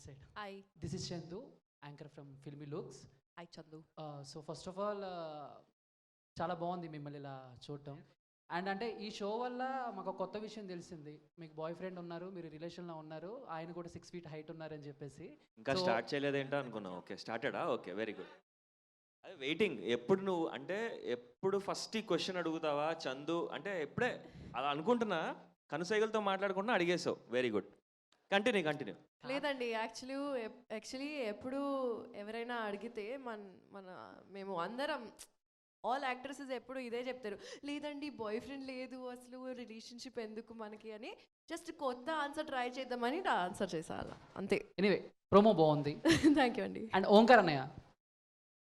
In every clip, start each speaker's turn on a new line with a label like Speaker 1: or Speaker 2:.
Speaker 1: side.
Speaker 2: Hi.
Speaker 1: This is Chandu, anchor from Filmy Looks.
Speaker 2: Hi, Chandu.
Speaker 1: So first of all చాలా బాగుంది మిమ్మల్ని ఇలా చూడటం. అండ్ అంటే ఈ షో వల్ల మాకు ఒక కొత్త విషయం తెలిసింది. మీకు బాయ్ ఫ్రెండ్ ఉన్నారు, మీరు రిలేషన్లో ఉన్నారు, ఆయన కూడా 6 feet హైట్ ఉన్నారని చెప్పేసి.
Speaker 3: ఇంకా స్టార్ట్ చేయలేదేంటో అనుకున్నాం. ఓకే, స్టార్టెడా? Okay, very good. అదే వెయిటింగ్. ఎప్పుడు నువ్వు అంటే ఎప్పుడు ఫస్ట్ ఈ క్వశ్చన్ అడుగుతావా చందు అంటే ఎప్పుడే అలా అనుకుంటున్నా, కనుసైగలతో మాట్లాడకుండా అడిగేసావు. Very good, continue.
Speaker 2: లేదండి, యాక్చువల్లీ ఎప్పుడు ఎవరైనా అడిగితే మేము అందరం ఆల్ యాక్ట్రెసెస్ ఎప్పుడు ఇదే చెప్తారు, లేదండి బాయ్ ఫ్రెండ్ లేదు, అసలు రిలేషన్షిప్ ఎందుకు మనకి అని. జస్ట్ కొత్త ఆన్సర్ ట్రై చేద్దామని ఆన్సర్ చేసాను, అంతే.
Speaker 1: ఎనీవే, ప్రోమో బాగుంది.
Speaker 2: థ్యాంక్ యూ అండి.
Speaker 1: అండ్ ఓంకార్ అన్నయ్య,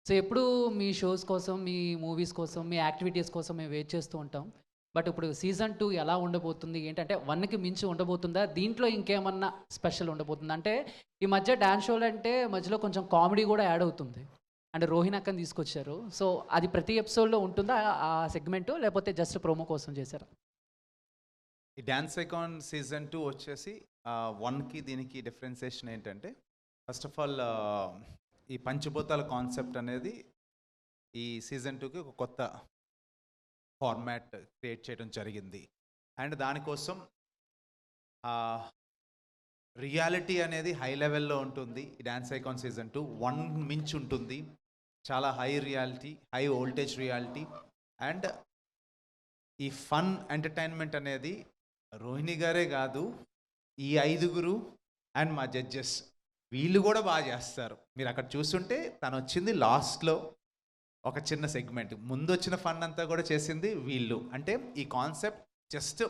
Speaker 1: సో ఎప్పుడు మీ షోస్ కోసం, మీ మూవీస్ కోసం, మీ యాక్టివిటీస్ కోసం మేము వెయిట్ చేస్తూ ఉంటాం. బట్ ఇప్పుడు సీజన్ 2 ఎలా ఉండబోతుంది, ఏంటంటే 1కి మించి ఉండబోతుందా, దీంట్లో ఇంకేమన్నా స్పెషల్ ఉండబోతుందా? అంటే ఈ మధ్య డ్యాన్స్ షోలు అంటే మధ్యలో కొంచెం కామెడీ కూడా యాడ్ అవుతుంది. అంటే రోహిణి అక్కని తీసుకొచ్చారు. సో అది ప్రతి ఎపిసోడ్లో ఉంటుందా ఆ సెగ్మెంట్, లేకపోతే జస్ట్ ప్రోమో కోసం చేశారా?
Speaker 4: ఈ డ్యాన్స్ ఐకాన్ సీజన్ 2 వచ్చేసి 1కి దీనికి డిఫరెన్సియేషన్ ఏంటంటే, ఫస్ట్ ఆఫ్ ఆల్ ఈ పంచభూతాల కాన్సెప్ట్ అనేది ఈ సీజన్ 2కి ఒక కొత్త ఫార్మాట్ క్రియేట్ చేయడం జరిగింది. అండ్ దానికోసం రియాలిటీ అనేది హై లెవెల్లో ఉంటుంది. ఈ డ్యాన్స్ ఐకాన్ సీజన్ 2 1 మించి ఉంటుంది. చాలా high reality, high voltage reality. And ఈ ఫన్ ఎంటర్టైన్మెంట్ అనేది రోహిణి గారే కాదు, ఈ 5గురు అండ్ మా జడ్జెస్ వీళ్ళు కూడా బాగా చేస్తారు. మీరు అక్కడ చూస్తుంటే తను వచ్చింది లాస్ట్లో ఒక చిన్న సెగ్మెంట్, ముందు వచ్చిన ఫన్ అంతా కూడా చేసింది వీళ్ళు. అంటే ఈ కాన్సెప్ట్ జస్ట్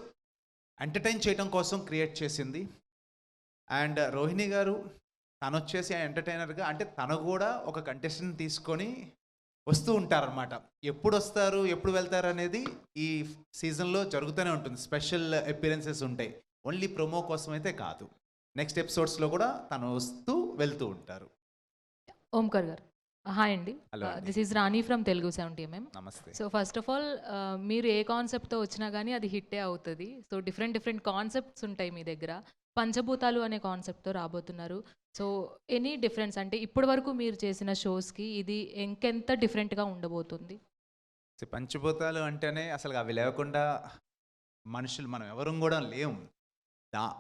Speaker 4: ఎంటర్టైన్ చేయడం కోసం క్రియేట్ చేసింది. అండ్ రోహిణి గారు తను వచ్చేసి ఎంటర్టైనర్గా, అంటే తను కూడా ఒక కంటెస్టెంట్ తీసుకొని వస్తూ ఉంటారనమాట. ఎప్పుడు వస్తారు, ఎప్పుడు వెళ్తారు అనేది ఈ సీజన్లో జరుగుతూనే ఉంటుంది. స్పెషల్ అపియరెన్సెస్ ఉంటాయి, ఓన్లీ ప్రోమో కోసం అయితే కాదు. నెక్స్ట్ ఎపిసోడ్స్లో కూడా తను వస్తూ వెళ్తూ ఉంటారు.
Speaker 5: ఓంకార్ గారు, హాయ్ అండి.
Speaker 4: Hello అండి.
Speaker 5: This is Rani from Telugu 70mm.
Speaker 4: నమస్తే.
Speaker 5: సో ఫస్ట్ ఆఫ్ ఆల్ మీరు ఏ కాన్సెప్ట్తో వచ్చినా కానీ అది హిట్టే అవుతుంది. సో డిఫరెంట్ కాన్సెప్ట్స్ ఉంటాయి మీ దగ్గర. పంచభూతాలు అనే కాన్సెప్ట్తో రాబోతున్నారు. సో ఎనీ డిఫరెన్స్ అంటే ఇప్పటి వరకు మీరు చేసిన షోస్కి ఇది ఇంకెంత డిఫరెంట్గా ఉండబోతుంది?
Speaker 4: పంచభూతాలు అంటేనే అసలు అవి లేకుండా మనుషులు మనం ఎవరు కూడా లేము.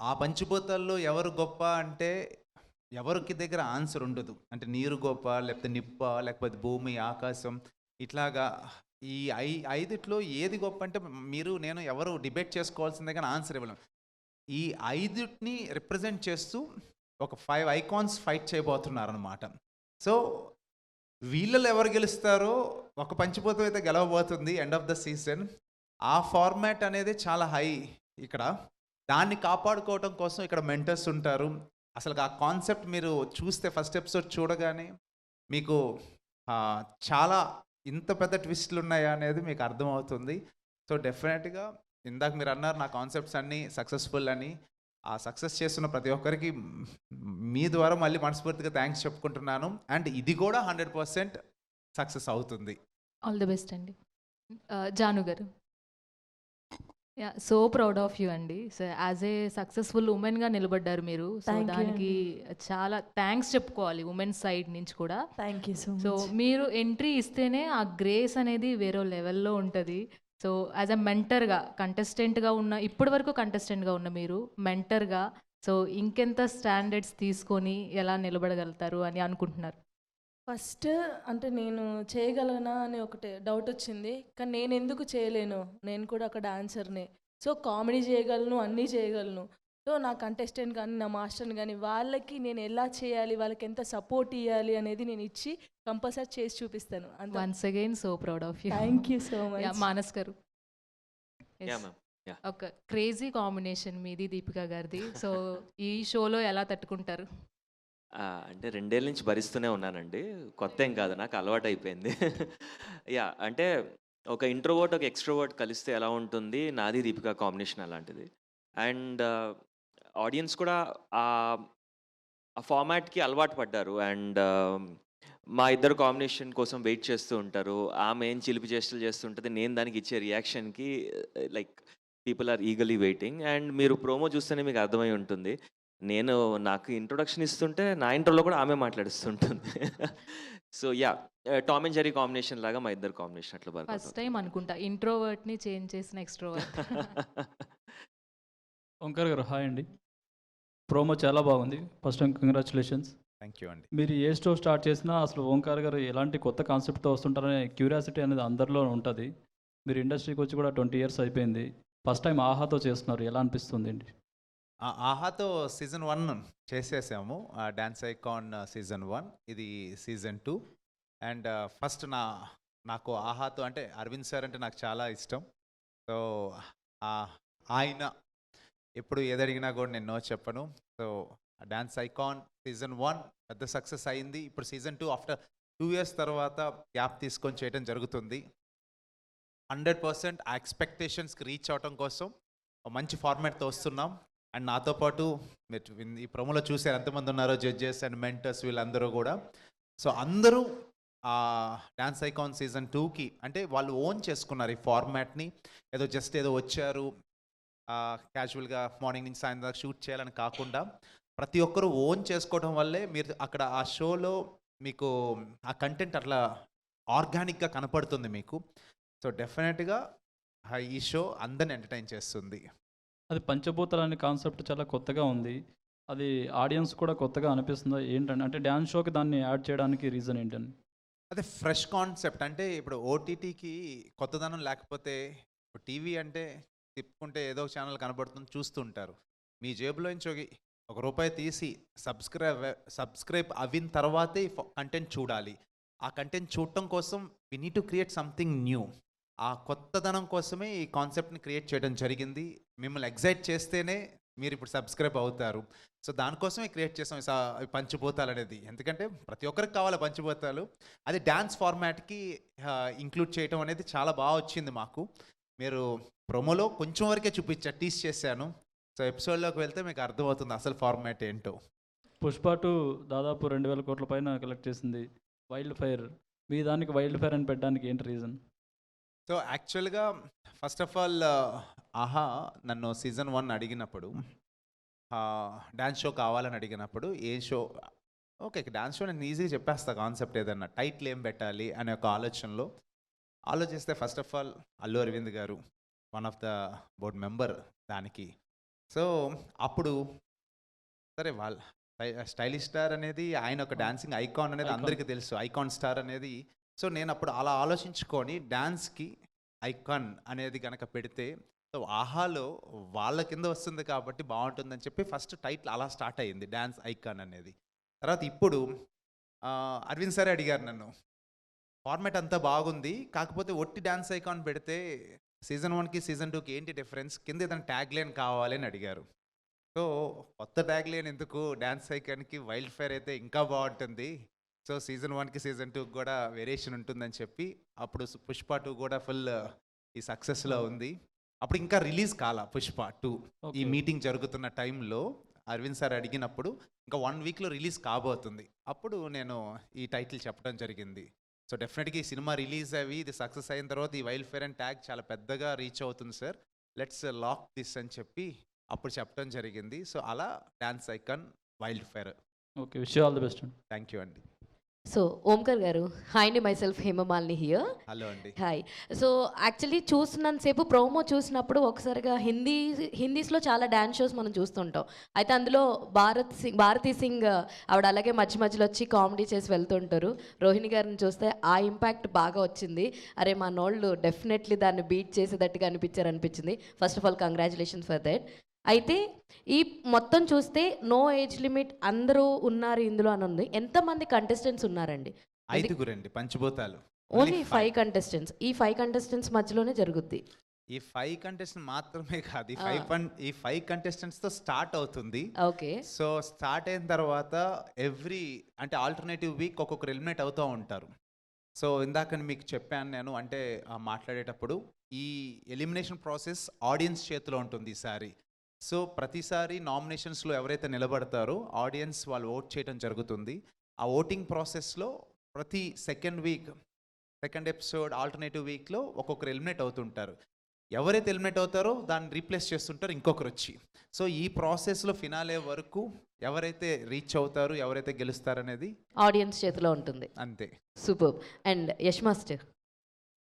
Speaker 4: ఆ పంచభూతాల్లో ఎవరు గొప్ప అంటే ఎవరికి దగ్గర ఆన్సర్ ఉండదు. అంటే నీరు గొప్ప, లేకపోతే నిప్ప, లేకపోతే భూమి, ఆకాశం, ఇట్లాగా ఈ ఐదిట్లో ఏది గొప్ప అంటే మీరు నేను ఎవరు డిబేట్ చేసుకోవాల్సిందే కానీ ఆన్సర్ ఇవ్వలేం. ఈ 5ని రిప్రజెంట్ చేస్తూ ఒక 5 ఐకాన్స్ ఫైట్ చేయబోతున్నారు అనమాట. సో వీళ్ళలో ఎవరు గెలుస్తారో ఒక పంచభూతం అయితే గెలవబోతుంది ఎండ్ ఆఫ్ ద సీజన్. ఆ ఫార్మాట్ అనేది చాలా హై ఇక్కడ. దాన్ని కాపాడుకోవటం కోసం ఇక్కడ మెంటర్స్ ఉంటారు. అసలు ఆ కాన్సెప్ట్ మీరు చూస్తే ఫస్ట్ ఎపిసోడ్ చూడగానే మీకు చాలా ఇంత పెద్ద ట్విస్ట్లు ఉన్నాయా అనేది మీకు అర్థమవుతుంది. సో డెఫినెట్గా ఇందాక మీరు అన్నారు నా కాన్సెప్ట్స్ అన్నీ సక్సెస్ఫుల్ అని. ఆ సక్సెస్ చేస్తున్న ప్రతి ఒక్కరికి మీ ద్వారా మళ్ళీ మనస్ఫూర్తిగా థ్యాంక్స్ చెప్పుకుంటున్నాను. అండ్ ఇది కూడా 100% సక్సెస్ అవుతుంది.
Speaker 5: ఆల్ ది బెస్ట్ అండి. జాను గారు, సో ప్రౌడ్ ఆఫ్ యూ అండి. సో యాజ్ ఏ సక్సెస్ఫుల్ ఉమెన్గా నిలబడ్డారు మీరు. సో
Speaker 6: Thank you
Speaker 5: దానికి చాలా థ్యాంక్స్ చెప్పుకోవాలి ఉమెన్స్ సైడ్ నుంచి కూడా.
Speaker 6: Thank you so
Speaker 5: so
Speaker 6: much.
Speaker 5: మీరు ఎంట్రీ ఇస్తేనే ఆ గ్రేస్ అనేది వేరే లెవెల్లో ఉంటుంది. సో యాజ్ అ మెంటర్గా, కంటెస్టెంట్గా ఉన్న, ఇప్పటి వరకు కంటెస్టెంట్గా ఉన్న మీరు మెంటర్గా సో ఇంకెంత స్టాండర్డ్స్ తీసుకొని ఎలా నిలబడగలుగుతారు అని అనుకుంటున్నారు?
Speaker 6: ఫస్ట్ అంటే నేను చేయగలనా అని ఒకటి డౌట్ వచ్చింది, కానీ నేను ఎందుకు చేయలేను, నేను కూడా ఒక డాన్సర్నే. సో కామెడీ చేయగలను, అన్నీ చేయగలను. సో నా కంటెస్టెంట్ కానీ నా మాస్టర్ని కానీ వాళ్ళకి నేను ఎలా చేయాలి, వాళ్ళకి ఎంత సపోర్ట్ ఇవ్వాలి అనేది నేను ఇచ్చి కంపల్సరీ చేసి చూపిస్తాను.
Speaker 5: Once again so proud of you.
Speaker 6: Thank you so much.
Speaker 5: Manas గారు,
Speaker 3: యా మ్యామ్.
Speaker 5: ఒక క్రేజీ కాంబినేషన్ మీది దీపిక గారిది. సో ఈ షోలో ఎలా తట్టుకుంటారు?
Speaker 3: అంటే 2 ఏళ్ళ నుంచి భరిస్తూనే ఉన్నానండి. కొత్త ఏం కాదు, నాకు అలవాటు అయిపోయింది. యా, అంటే ఒక ఇంట్రోవర్ట్ ఒక ఎక్స్ట్రోవర్ట్ కలిస్తే ఎలా ఉంటుంది, నాది దీపిక కాంబినేషన్ అలాంటిది. అండ్ ఆడియన్స్ కూడా ఆ ఫార్మాట్కి అలవాటు పడ్డారు. అండ్ మా ఇద్దరు కాంబినేషన్ కోసం వెయిట్ చేస్తూ ఉంటారు. ఆమె ఏం చిలిపి చేష్టలు చేస్తుంటుంది, నేను దానికి ఇచ్చే రియాక్షన్కి like people are eagerly waiting. And మీరు ప్రోమో చూస్తేనే మీకు అర్థమై ఉంటుంది. నేను నాకు ఇంట్రొడక్షన్ ఇస్తుంటే నా ఇంట్రోలో కూడా ఆమె మాట్లాడిస్తుంటుంది. So Tom and Jerry combination లాగా మా ఇద్దరు కాంబినేషన్ అట్లా
Speaker 5: ఫస్ట్
Speaker 3: వర్కౌట్
Speaker 5: టైం అనుకుంటా ఇంట్రోవర్ట్ని చేంజ్ చేసిన ఎక్స్ట్రోవర్ట్.
Speaker 7: ఓంకార్ గారు హాయ్ అండి. ప్రోమో చాలా బాగుంది. First time congratulations.
Speaker 4: Thank you అండి.
Speaker 7: మీరు ఏ షో స్టార్ట్ చేసినా అసలు ఓంకార్ గారు ఎలాంటి కొత్త కాన్సెప్ట్తో వస్తుంటారనే క్యూరియాసిటీ అనేది అందరిలో ఉంటుంది. మీరు ఇండస్ట్రీకి వచ్చి కూడా 20 ఇయర్స్ అయిపోయింది. ఫస్ట్ టైం ఆహాతో చేస్తున్నారు, ఎలా అనిపిస్తుంది అండి?
Speaker 4: ఆహాతో సీజన్ 1 చేసేసాము, డాన్స్ ఐకాన్ సీజన్ 1, ఇది సీజన్ 2. అండ్ ఫస్ట్ నాకు ఆహాతో అంటే అరవింద్ సార్ అంటే నాకు చాలా ఇష్టం. సో ఆయన ఎప్పుడు ఏదడిగినా కూడా నేను నో చెప్పను. సో డాన్స్ ఐకాన్ సీజన్ 1 పెద్ద సక్సెస్ అయింది. ఇప్పుడు సీజన్ 2 ఆఫ్టర్ 2 ఇయర్స్ తర్వాత గ్యాప్ తీసుకొని చేయడం జరుగుతుంది. 100% ఆ ఎక్స్పెక్టేషన్స్కి రీచ్ అవటం కోసం ఒక మంచి ఫార్మాట్తో వస్తున్నాం. అండ్ నాతో పాటు మీరు ఈ ప్రోమోలో చూసారు ఎంతమంది ఉన్నారో జడ్జెస్ అండ్ మెంటర్స్, వీళ్ళందరూ కూడా. సో అందరూ డాన్స్ ఐకాన్ సీజన్ 2కి అంటే వాళ్ళు ఓన్ చేసుకున్నారు ఈ ఫార్మాట్ని. ఏదో వచ్చారు క్యాజువల్గా మార్నింగ్ నుంచి సాయంత్రం దాకా షూట్ చేయాలని కాకుండా ప్రతి ఒక్కరూ ఓన్ చేసుకోవడం వల్లే మీరు అక్కడ ఆ షోలో మీకు ఆ కంటెంట్ అట్లా ఆర్గానిక్గా కనపడుతుంది మీకు. సో డెఫినెట్గా ఈ షో అందరిని ఎంటర్టైన్ చేస్తుంది.
Speaker 7: అది పంచభూతాలు అనే కాన్సెప్ట్ చాలా కొత్తగా ఉంది. అది ఆడియన్స్ కూడా కొత్తగా అనిపిస్తుందా ఏంటంటే, అంటే డ్యాన్స్ షోకి దాన్ని యాడ్ చేయడానికి రీజన్ ఏంటని?
Speaker 4: అదే ఫ్రెష్ కాన్సెప్ట్. అంటే ఇప్పుడు ఓటీటీకి కొత్తదనం లేకపోతే టీవీ అంటే తిప్పుకుంటే ఏదో ఒక ఛానల్ కనబడుతుంది చూస్తుంటారు. మీ జేబులో నుంచి ఒక రూపాయి తీసి సబ్స్క్రైబ్ అయిన తర్వాతే కంటెంట్ చూడాలి. ఆ కంటెంట్ చూడటం కోసం we need to create something new. ఆ కొత్తదనం కోసమే ఈ కాన్సెప్ట్ని క్రియేట్ చేయడం జరిగింది. మిమ్మల్ని ఎగ్జైట్ చేస్తేనే మీరు ఇప్పుడు సబ్స్క్రైబ్ అవుతారు. సో దానికోసమే క్రియేట్ చేసాం ఈ పంచభూతాలు అనేది. ఎందుకంటే ప్రతి ఒక్కరికి కావాలి పంచభూతాలు. అది డ్యాన్స్ ఫార్మాట్కి ఇంక్లూడ్ చేయడం అనేది చాలా బాగా వచ్చింది మాకు. మీరు ప్రోమోలో కొంచెం వరకే టీస్ చేశాను. సో ఎపిసోడ్లోకి వెళ్తే మీకు అర్థమవుతుంది అసలు ఫార్మాట్ ఏంటో.
Speaker 7: పుష్ప 2 దాదాపు 2000 కోట్ల పైన కలెక్ట్ చేసింది. వైల్డ్ ఫైర్, మీ దానికి వైల్డ్ ఫైర్ అని పెట్టడానికి ఏంటి రీజన్?
Speaker 4: సో యాక్చువల్గా ఫస్ట్ ఆఫ్ ఆల్ ఆహా నన్ను సీజన్ 1 అడిగినప్పుడు డ్యాన్స్ షో కావాలని అడిగినప్పుడు ఏ షో ఓకే డ్యాన్స్ షో నేను ఈజీగా చెప్పేస్తా కాన్సెప్ట్ ఏదన్నా టైటిల్ ఏం పెట్టాలి అనే ఒక ఆలోచిస్తే first of all Allu Aravind గారు one of the board member దానికి. సో అప్పుడు సరే వాళ్ళ స్టైలిష్ స్టార్ అనేది ఆయన ఒక డాన్సింగ్ ఐకాన్ అనేది అందరికీ తెలుసు, ఐకాన్ స్టార్ అనేది. సో నేను అప్పుడు అలా ఆలోచించుకొని డాన్స్కి ఐకాన్ అనేది కనుక పెడితే సో ఆహాలో వాళ్ళ కింద వస్తుంది కాబట్టి బాగుంటుందని చెప్పి ఫస్ట్ టైటిల్ అలా స్టార్ట్ అయ్యింది డాన్స్ ఐకాన్ అనేది. తర్వాత ఇప్పుడు అరవింద్ సారే అడిగారు నన్ను, ఫార్మాట్ అంతా బాగుంది కాకపోతే ఒట్టి డాన్స్ ఐకాన్ పెడితే సీజన్ 1కి సీజన్ 2కి ఏంటి డిఫరెన్స్, కింద ఏదైనా ట్యాగ్ లైన్ కావాలి అని అడిగారు. సో కొత్త ట్యాగ్ లైన్ ఎందుకు, డాన్స్ ఐకాన్కి వైల్డ్ ఫైర్ అయితే ఇంకా బాగుంటుంది. సో సీజన్ 1కి సీజన్ 2కి కూడా వేరియేషన్ ఉంటుందని చెప్పి అప్పుడు పుష్ప 2 కూడా ఫుల్ ఈ సక్సెస్లో ఉంది. అప్పుడు ఇంకా రిలీజ్ కాల పుష్ప 2. ఈ మీటింగ్ జరుగుతున్న టైంలో అరవింద్ సార్ అడిగినప్పుడు ఇంకా 1 వీక్లో రిలీజ్ కాబోతుంది. అప్పుడు నేను ఈ టైటిల్ చెప్పడం జరిగింది. సో డెఫినెట్గా ఈ సినిమా రిలీజ్ అవి ఇది సక్సెస్ అయిన తర్వాత ఈ వైల్డ్ ఫైర్ అండ్ ట్యాగ్ చాలా పెద్దగా రీచ్ అవుతుంది సార్, లెట్స్ లాక్ దిస్ అని చెప్పి అప్పుడు చెప్పడం జరిగింది. సో అలా dance icon wild fire.
Speaker 7: Okay, wish you all the best అండి.
Speaker 4: థ్యాంక్ యూ అండి.
Speaker 8: సో ఓంకర్ గారు, హాయ్ అండి, myself Hemamalini here.
Speaker 4: Hello అండి.
Speaker 8: హాయ్. సో యాక్చువల్లీ చూసినంతసేపు ప్రోమో చూసినప్పుడు ఒకసారిగా హిందీస్లో చాలా డ్యాన్స్ షోస్ మనం చూస్తుంటాం. అయితే అందులో భారతీ సింగ్ ఆవిడ అలాగే మధ్య మధ్యలో వచ్చి కామెడీ చేసి వెళ్తుంటారు. రోహిణి గారిని చూస్తే ఆ ఇంపాక్ట్ బాగా వచ్చింది. అరే మా నోళ్ళు డెఫినెట్లీ దాన్ని బీట్ చేసేటట్టుగా అనిపించింది. First of all congratulations for that. అయితే ఈ మొత్తం చూస్తే నో ఏజ్ లిమిట్ అందరూ ఉన్నారు ఇందులో అని ఉంది. ఎంతమంది కంటెస్టెంట్స్ ఉన్నారండి?
Speaker 4: 5 అండి పంచభూతాలు.
Speaker 8: Only 5 contestants. ఈ 5 కంటెస్టెంట్స్ మధ్యలోనే జరుగుద్ది.
Speaker 4: ఈ 5 కంటెస్టెంట్ మాత్రమే కాదు, ఈ 5 కంటెస్టెంట్స్తో స్టార్ట్ అవుతుంది.
Speaker 8: ఓకే.
Speaker 4: సో స్టార్ట్ అయిన తర్వాత అంటే ఆల్టర్నేటివ్ వీక్ ఒక్కొక్కరు ఎలిమినేట్ అవుతూ ఉంటారు. సో ఇందాక మీకు చెప్పాను నేను అంటే మాట్లాడేటప్పుడు ఈ ఎలిమినేషన్ ప్రాసెస్ ఆడియన్స్ చేతిలో ఉంటుంది ఈసారి. సో ప్రతిసారి నామినేషన్స్లో ఎవరైతే నిలబడతారో ఆడియన్స్ వాళ్ళు ఓట్ చేయడం జరుగుతుంది. ఆ ఓటింగ్ ప్రాసెస్లో ప్రతి సెకండ్ ఎపిసోడ్ ఆల్టర్నేటివ్ వీక్లో ఒక్కొక్కరు ఎలిమినేట్ అవుతుంటారు. ఎవరైతే ఎలిమినేట్ అవుతారో దాన్ని రీప్లేస్ చేస్తుంటారు ఇంకొకరు వచ్చి. సో ఈ ప్రాసెస్లో ఫినాలే వరకు ఎవరైతే రీచ్ అవుతారు, ఎవరైతే గెలుస్తారనేది
Speaker 8: ఆడియన్స్ చేతిలో ఉంటుంది.
Speaker 4: అంతే.
Speaker 8: Super. And Yash master,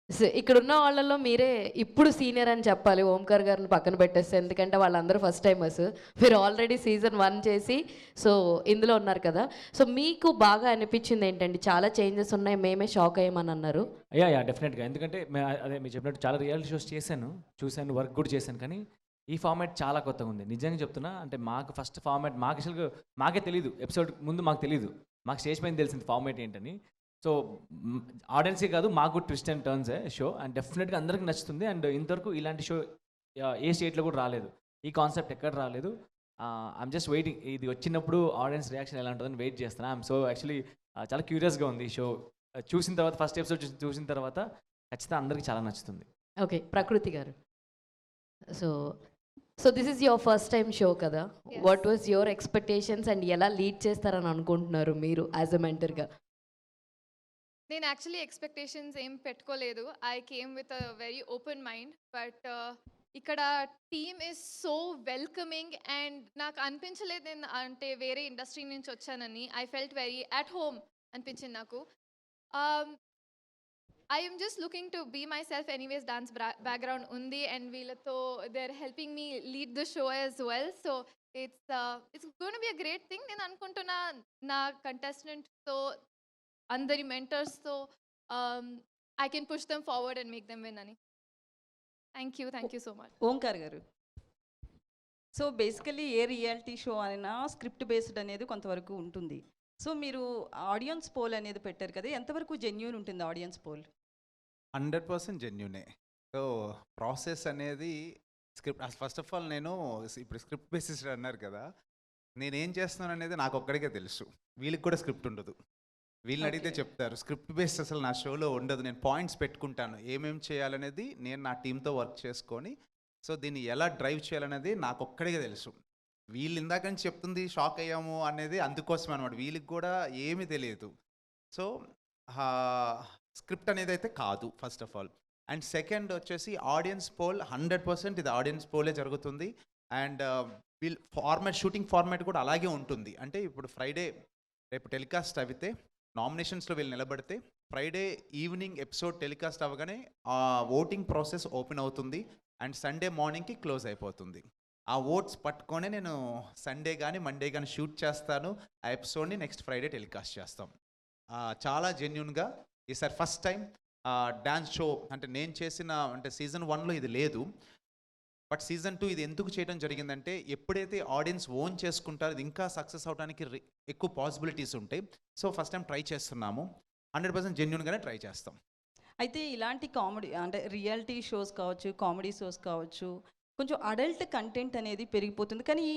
Speaker 8: so ఇక్కడ ఉన్న వాళ్ళల్లో మీరే ఇప్పుడు సీనియర్ అని చెప్పాలి, ఓంకార్ గారిని పక్కన పెట్టేస్తే, ఎందుకంటే వాళ్ళందరూ ఫస్ట్ టైమర్స్. మీరు ఆల్రెడీ సీజన్ 1 చేసి సో ఇందులో ఉన్నారు కదా. సో మీకు బాగా అనిపించింది ఏంటండి? చాలా చేంజెస్ ఉన్నాయి, మేమే షాక్ అయ్యామని అన్నారు.
Speaker 9: యా డెఫినెట్గా. ఎందుకంటే అదే మీరు చెప్పినట్టు చాలా రియాలిటీ షోస్ చేశాను, చూశాను, వర్క్ కూడా చేశాను. కానీ ఈ ఫార్మాట్ చాలా కొత్తగా ఉంది, నిజంగా చెప్తున్నా. అంటే మాకు ఫస్ట్ ఫార్మాట్ మాకు అసలు మాకే తెలియదు, ఎపిసోడ్ ముందు మాకు తెలియదు, మాకు స్టేజ్ పైన తెలిసింది ఫార్మాట్ ఏంటని. సో ఆడియన్సే కాదు, మాకు twist and turns show, and డెఫినెట్గా అందరికీ నచ్చుతుంది. అండ్ ఇంతవరకు ఇలాంటి షో ఏ స్టేట్లో కూడా రాలేదు, ఈ కాన్సెప్ట్ ఎక్కడ రాలేదు. ఐఎమ్ జస్ట్ వెయిటింగ్, ఇది వచ్చినప్పుడు ఆడియన్స్ రియాక్షన్ ఎలా ఉంటుందని వెయిట్ చేస్తాను. ఐఎమ్ సో యాక్చువల్లీ చాలా క్యూరియస్గా ఉంది ఈ షో చూసిన తర్వాత. ఫస్ట్ ఎపిసోడ్ చూసిన తర్వాత ఖచ్చితంగా అందరికీ చాలా నచ్చుతుంది.
Speaker 8: ఓకే, ప్రకృతి గారు. So this is your first time show కదా. What was your expectations and ఎలా లీడ్ చేస్తారని అనుకుంటున్నారు మీరు యాజ్ అ మెంటర్గా?
Speaker 10: నేను యాక్చువల్లీ ఎక్స్పెక్టేషన్స్ ఏం పెట్టుకోలేదు. I came with a very open mind. But ఇక్కడ team is so welcoming and నాకు అనిపించలేదు నేను అంటే వేరే ఇండస్ట్రీ నుంచి వచ్చానని. I felt very at home అనిపించింది నాకు. I'm just looking to be myself. Anyways dance background ఉంది అండ్ వీళ్ళతో they are helping me lead the show as well. So it's gonna be a great thing. నేను అనుకుంటున్నా నా కంటెస్టెంట్తో అందరి మెంటర్స్తో I can push them forward and make them win అని. Thank you so much.
Speaker 11: Omkar గారు, సో బేసికలీ ఏ reality show అయినా స్క్రిప్ట్ బేస్డ్ అనేది కొంతవరకు ఉంటుంది. సో మీరు ఆడియన్స్ పోల్ అనేది పెట్టారు కదా, ఎంతవరకు జెన్యూన్ ఉంటుంది ఆడియన్స్ పోల్?
Speaker 4: 100% జెన్యునే. సో ప్రాసెస్ అనేది స్క్రిప్ట్, ఫస్ట్ ఆఫ్ ఆల్ నేను ఇప్పుడు స్క్రిప్ట్ బేసిస్ అన్నారు కదా, నేనేం చేస్తున్నాను అనేది నాకు ఒక్కడికే తెలుసు, వీళ్ళకి కూడా స్క్రిప్ట్ ఉండదు. వీళ్ళని అడిగితే చెప్తారు స్క్రిప్ట్ బేస్ అసలు నా షోలో ఉండదు. నేను పాయింట్స్ పెట్టుకుంటాను, ఏమేమి చేయాలనేది నేను నా టీంతో వర్క్ చేసుకొని, సో దీన్ని ఎలా డ్రైవ్ చేయాలనేది నాకు ఒక్కడికే తెలుసు. వీళ్ళు ఇందాక నుంచి చెప్తుంది షాక్ అయ్యాము అనేది అందుకోసమే అనమాట, వీళ్ళకి కూడా ఏమీ తెలియదు. సో స్క్రిప్ట్ అనేది అయితే కాదు first of all. And second వచ్చేసి ఆడియన్స్ పోల్ 100% ఇది ఆడియన్స్ పోలే జరుగుతుంది. అండ్ వీళ్ళు ఫార్మాట్, షూటింగ్ ఫార్మాట్ కూడా అలాగే ఉంటుంది. అంటే ఇప్పుడు ఫ్రైడే రేపు టెలికాస్ట్ అయితే నామినేషన్స్లో వీళ్ళు నిలబడితే ఫ్రైడే ఈవినింగ్ ఎపిసోడ్ టెలికాస్ట్ అవ్వగానే ఆ ఓటింగ్ ప్రాసెస్ ఓపెన్ అవుతుంది అండ్ సండే మార్నింగ్కి క్లోజ్ అయిపోతుంది. ఆ ఓట్స్ పట్టుకొనే నేను సండే కానీ మండే కానీ షూట్ చేస్తాను, ఆ ఎపిసోడ్ని నెక్స్ట్ ఫ్రైడే టెలికాస్ట్ చేస్తాం. చాలా జెన్యున్గా ఈసారి ఫస్ట్ టైం డ్యాన్స్ షో అంటే నేను చేసిన అంటే సీజన్ 1లో ఇది లేదు, బట్ సీజన్ 2 ఇది ఎందుకు చేయడం జరిగిందంటే ఎప్పుడైతే ఆడియన్స్ ఓన్ చేసుకుంటారో ఇది ఇంకా సక్సెస్ అవడానికి ఎక్కువ పాసిబిలిటీస్ ఉంటాయి. సో ఫస్ట్ టైం ట్రై చేస్తున్నాము, 100% జెన్యున్గానే ట్రై చేస్తాం.
Speaker 11: అయితే ఇలాంటి కామెడీ అంటే రియాలిటీ షోస్ కావచ్చు, కామెడీ షోస్ కావచ్చు, కొంచెం అడల్ట్ కంటెంట్ అనేది పెరిగిపోతుంది. కానీ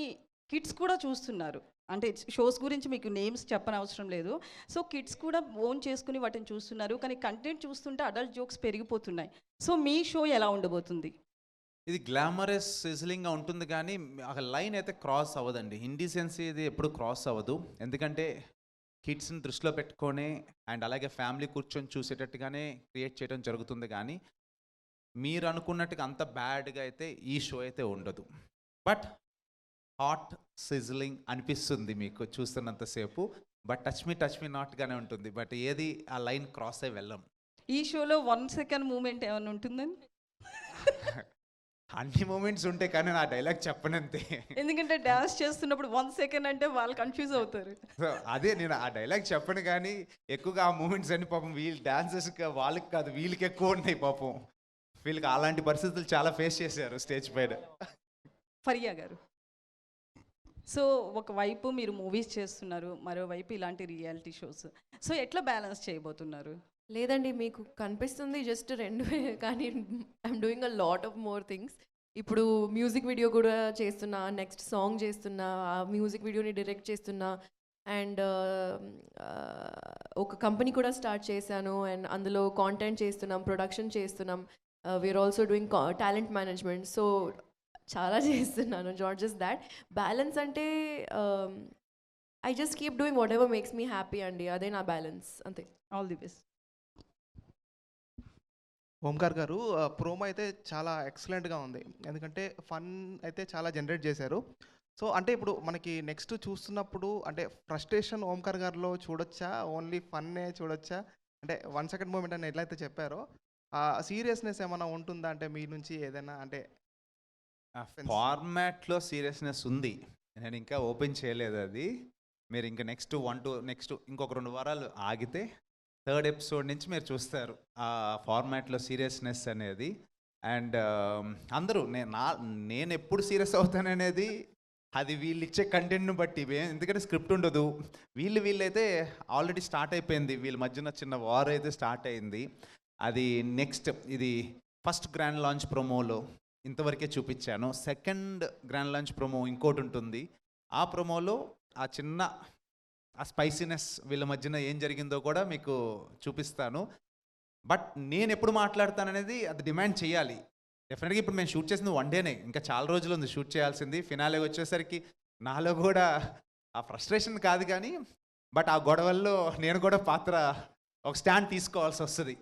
Speaker 11: కిడ్స్ కూడా చూస్తున్నారు. అంటే షోస్ గురించి మీకు నేమ్స్ చెప్పనవసరం లేదు. సో కిడ్స్ కూడా ఓన్ చేసుకుని వాటిని చూస్తున్నారు. కానీ కంటెంట్ చూస్తుంటే అడల్ట్ జోక్స్ పెరిగిపోతున్నాయి. సో మీ షో ఎలా ఉండబోతుంది?
Speaker 4: ఇది గ్లామరస్ సిజిలింగ్గా ఉంటుంది కానీ ఒక లైన్ అయితే క్రాస్ అవ్వదండి. ఇండిసెన్సీ ఇది ఎప్పుడు క్రాస్ అవ్వదు. ఎందుకంటే కిడ్స్ని దృష్టిలో పెట్టుకొని అండ్ అలాగే ఫ్యామిలీ కూర్చొని చూసేటట్టుగానే క్రియేట్ చేయడం జరుగుతుంది. కానీ మీరు అనుకున్నట్టుగా అంత బ్యాడ్గా అయితే ఈ షో అయితే ఉండదు. బట్ హాట్ సిజిలింగ్ అనిపిస్తుంది మీకు చూస్తున్నంతసేపు. బట్ టచ్ మీ నాట్గానే ఉంటుంది. బట్ ఏది ఆ లైన్ క్రాస్ అయి వెళ్ళం.
Speaker 11: ఈ షోలో 1 సెకండ్ మూమెంట్ ఏమైనా ఉంటుందని?
Speaker 4: అన్ని మూమెంట్స్ ఉంటాయి కానీ నా డైలాగ్ చెప్పనంతే.
Speaker 11: ఎందుకంటే డాన్స్ చేస్తున్నప్పుడు 1 సెకండ్ అంటే వాళ్ళు కన్ఫ్యూజ్ అవుతారు.
Speaker 4: సో అదే నేను ఆ డైలాగ్ చెప్పను కానీ ఎక్కువగా ఆ మూమెంట్స్ అన్ని పాపం వీళ్ళు డాన్సర్స్ వాళ్ళకి కాదు వీళ్ళకి ఎక్కువ ఉన్నాయి. పాపం వీళ్ళకి అలాంటి పరిస్థితులు చాలా ఫేస్ చేశారు స్టేజ్ పైన.
Speaker 11: ఫరియా గారు, సో ఒకవైపు మీరు మూవీస్ చేస్తున్నారు, మరోవైపు ఇలాంటి రియాలిటీ షోస్. సో ఎట్లా బ్యాలెన్స్ చేయబోతున్నారు?
Speaker 2: లేదండి, మీకు కనిపిస్తుంది జస్ట్ 2 కానీ I'm doing a lot of more things. ఇప్పుడు మ్యూజిక్ వీడియో కూడా చేస్తున్నా, నెక్స్ట్ సాంగ్ చేస్తున్నా, ఆ మ్యూజిక్ వీడియోని డైరెక్ట్ చేస్తున్నా, అండ్ ఒక కంపెనీ కూడా స్టార్ట్ చేశాను అండ్ అందులో కాంటెంట్ చేస్తున్నాం, ప్రొడక్షన్ చేస్తున్నాం. We are also doing talent management. So చాలా చేస్తున్నాను, నాట్ జస్ట్ దాట్. బ్యాలెన్స్ అంటే I just keep doing whatever makes me happy అండి, అదే నా బ్యాలెన్స్ అంతే.
Speaker 11: All the best.
Speaker 12: ఓంకార్ గారు ప్రోమో అయితే చాలా ఎక్సలెంట్గా ఉంది. ఎందుకంటే ఫన్ అయితే చాలా జనరేట్ చేశారు. సో అంటే ఇప్పుడు మనకి నెక్స్ట్ చూస్తున్నప్పుడు అంటే ఫ్రస్ట్రేషన్ ఓంకార్ గారిలో చూడొచ్చా, ఓన్లీ ఫన్నే చూడొచ్చా? అంటే 1 సెకండ్ మూమెంట్ అని ఎట్లయితే చెప్పారో సీరియస్నెస్ ఏమైనా ఉంటుందా? అంటే మీ నుంచి ఏదైనా అంటే
Speaker 4: ఫార్మాట్లో సీరియస్నెస్ ఉంది. నేను ఇంకా ఓపెన్ చేయలేదు అది. మీరు ఇంకా నెక్స్ట్ ఇంకొక 2 వారాలు ఆగితే 3rd ఎపిసోడ్ నుంచి మీరు చూస్తారు ఆ ఫార్మాట్లో సీరియస్నెస్ అనేది. అండ్ అందరూ నేను ఎప్పుడు సీరియస్ అవుతాననేది అది వీళ్ళు ఇచ్చే కంటెంట్ను బట్టి. ఎందుకంటే స్క్రిప్ట్ ఉండదు. వీళ్ళైతే ఆల్రెడీ స్టార్ట్ అయిపోయింది. వీళ్ళ మధ్యన చిన్న వార్ అయితే స్టార్ట్ అయింది. అది నెక్స్ట్ ఇది ఫస్ట్ గ్రాండ్ లాంచ్ ప్రోమోలో ఇంతవరకే చూపించాను. సెకండ్ గ్రాండ్ లాంచ్ ప్రోమో ఇంకోటి ఉంటుంది. ఆ ప్రోమోలో ఆ చిన్న ఆ స్పైసీనెస్ వీళ్ళ మధ్యన ఏం జరిగిందో కూడా మీకు చూపిస్తాను. బట్ నేను ఎప్పుడు మాట్లాడతాననేది అది డిమాండ్ చేయాలి. డెఫినెట్గా ఇప్పుడు మేము షూట్ చేసింది 1 డేనే, ఇంకా చాలా రోజులు ఉంది షూట్ చేయాల్సింది. ఫినాలే వచ్చేసరికి నాలో కూడా ఆ ఫ్రస్ట్రేషన్ కాదు కానీ బట్ ఆ గొడవల్లో నేను కూడా ఒక స్టాండ్ తీసుకోవాల్సి వస్తుంది.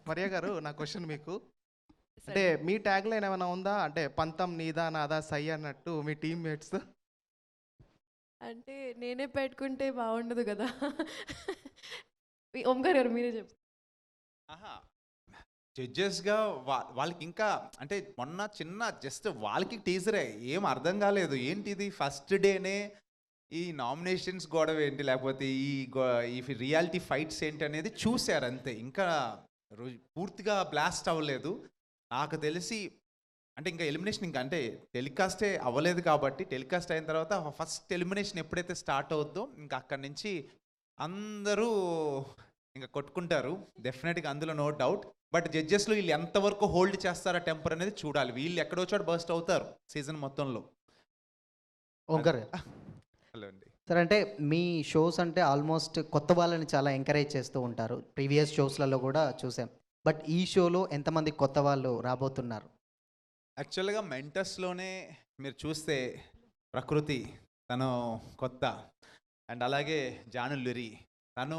Speaker 12: మరియా గారు, నా క్వశ్చన్ మీకు అంటే మీ ట్యాగ్ లైన్ ఏమైనా ఉందా? అంటే పంతం నీదా నాదా సై అన్నట్టు మీ టీమ్మేట్స్.
Speaker 2: అంటే నేనే పెట్టుకుంటే బాగుండదు కదా. ఓంకార్ గారు మీరే చెప్పు.
Speaker 4: జడ్జెస్గా వాళ్ళకి ఇంకా అంటే మొన్న చిన్న జస్ట్ వాళ్ళకి టీజరే ఏం అర్థం కాలేదు. ఏంటిది ఫస్ట్ డేనే ఈ నామినేషన్స్ గొడవ ఏంటి, లేకపోతే ఈ రియాలిటీ ఫైట్స్ ఏంటి అనేది చూశారు అంతే. ఇంకా పూర్తిగా బ్లాస్ట్ అవ్వలేదు నాకు తెలిసి. అంటే ఇంకా ఎలిమినేషన్ ఇంకా అంటే టెలికాస్టే అవ్వలేదు కాబట్టి టెలికాస్ట్ అయిన తర్వాత ఫస్ట్ ఎలిమినేషన్ ఎప్పుడైతే స్టార్ట్ అవుద్దో ఇంకా అక్కడి నుంచి అందరూ ఇంకా కొట్టుకుంటారు డెఫినెట్గా, అందులో నో డౌట్. బట్ జడ్జెస్లో వీళ్ళు ఎంతవరకు హోల్డ్ చేస్తారా టెంపర్ అనేది చూడాలి. వీళ్ళు ఎక్కడో చోట బర్స్ట్ అవుతారు సీజన్ మొత్తంలో.
Speaker 13: ఓంకార్
Speaker 4: హలో అండి
Speaker 13: సార్, అంటే మీ షోస్ అంటే ఆల్మోస్ట్ కొత్త వాళ్ళని చాలా ఎంకరేజ్ చేస్తూ ఉంటారు. ప్రీవియస్ షోస్లలో కూడా చూసాం. బట్ ఈ షోలో ఎంతమంది కొత్త వాళ్ళు రాబోతున్నారు?
Speaker 4: యాక్చువల్గా మెంటర్స్లోనే మీరు చూస్తే ప్రకృతి తను కొత్త, అండ్ అలాగే జానులురి తను